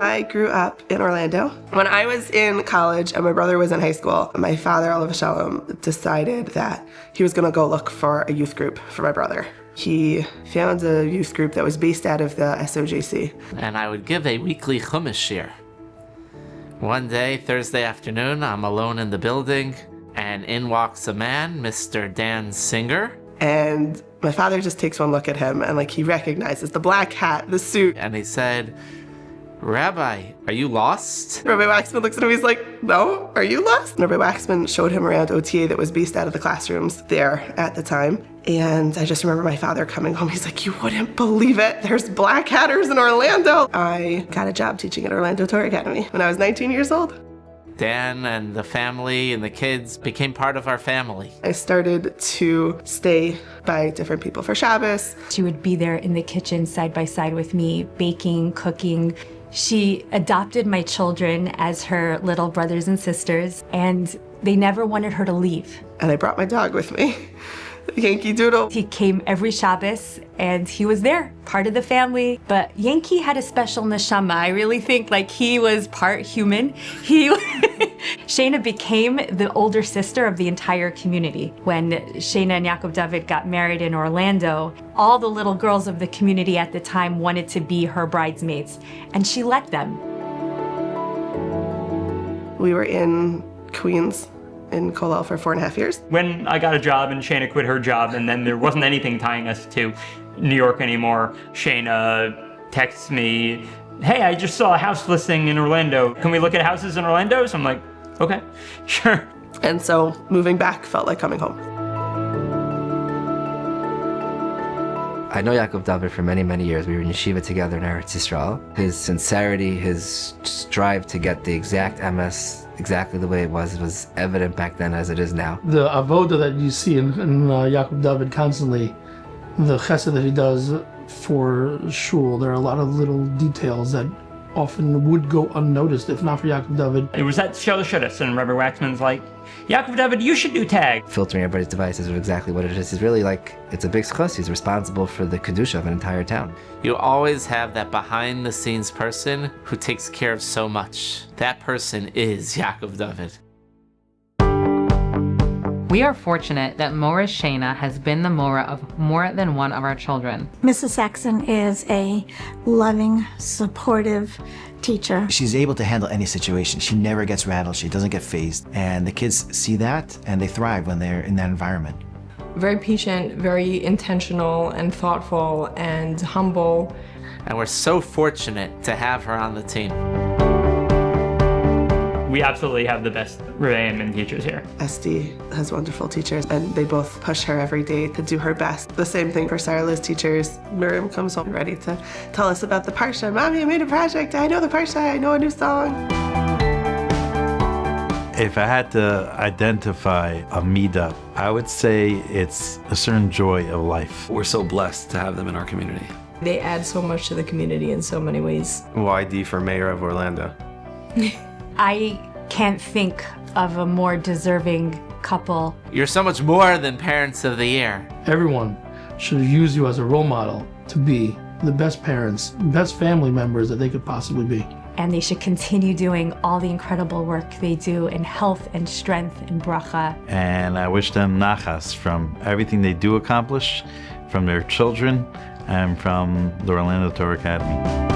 I grew up in Orlando. When I was in college and my brother was in high school, my father, Olav Shalom, decided that he was going to go look for a youth group for my brother. He found a youth group that was based out of the SOJC. And I would give a weekly chumash shir. One day, Thursday afternoon, I'm alone in the building, and in walks a man, Mr. Dan Singer. And my father just takes one look at him and he recognizes the black hat, the suit. And he said, "Rabbi, are you lost?" Rabbi Waxman looks at him, he's like, "No, are you lost?" And Rabbi Waxman showed him around OTA that was based out of the classrooms there at the time. And I just remember my father coming home, he's like, "You wouldn't believe it, there's black hatters in Orlando." I got a job teaching at Orlando Torah Academy when I was 19 years old. Dan and the family and the kids became part of our family. I started to stay by different people for Shabbos. She would be there in the kitchen side by side with me, baking, cooking. She adopted my children as her little brothers and sisters, and they never wanted her to leave. And I brought my dog with me, Yankee Doodle. He came every Shabbos, and he was there, part of the family. But Yankee had a special neshama. I really think he was part human. Shayna became the older sister of the entire community. When Shayna and Yaakov David got married in Orlando, all the little girls of the community at the time wanted to be her bridesmaids, and she let them. We were in Queens in Kollel for 4.5 years. When I got a job and Shayna quit her job and then there wasn't anything tying us to New York anymore, Shayna texts me, "Hey, I just saw a house listing in Orlando. Can we look at houses in Orlando?" So I'm like, okay, sure. And so moving back felt like coming home. I know Yaakov David for many, many years. We were in yeshiva together in Eretz Yisrael. His sincerity, his strive to get the exact MS exactly the way it was evident back then as it is now. The avoda that you see in Yaakov David constantly, the chesed that he does for shul, there are a lot of little details that often would go unnoticed if not for Yaakov David. It was at Shadus, and Rabbi Waxman's like, "Yaakov David, you should do tag." Filtering everybody's devices of exactly what it is. He's really it's a big schus. He's responsible for the kedusha of an entire town. You always have that behind-the-scenes person who takes care of so much. That person is Yaakov David. We are fortunate that Mora Shayna has been the Mora of more than one of our children. Mrs. Saxon is a loving, supportive teacher. She's able to handle any situation. She never gets rattled. She doesn't get fazed. And the kids see that and they thrive when they're in that environment. Very patient, very intentional and thoughtful and humble. And we're so fortunate to have her on the team. We absolutely have the best rebbeim and teachers here. Esty has wonderful teachers, and they both push her every day to do her best. The same thing for Sarah Liz teachers. Miriam comes home ready to tell us about the parsha. "Mommy, I made a project. I know the parsha. I know a new song." If I had to identify a midah, I would say it's a certain joy of life. We're so blessed to have them in our community. They add so much to the community in so many ways. YD for Mayor of Orlando. I can't think of a more deserving couple. You're so much more than Parents of the Year. Everyone should use you as a role model to be the best parents, best family members that they could possibly be. And they should continue doing all the incredible work they do in health and strength and bracha. And I wish them nachas from everything they do accomplish, from their children, and from the Orlando Torah Academy.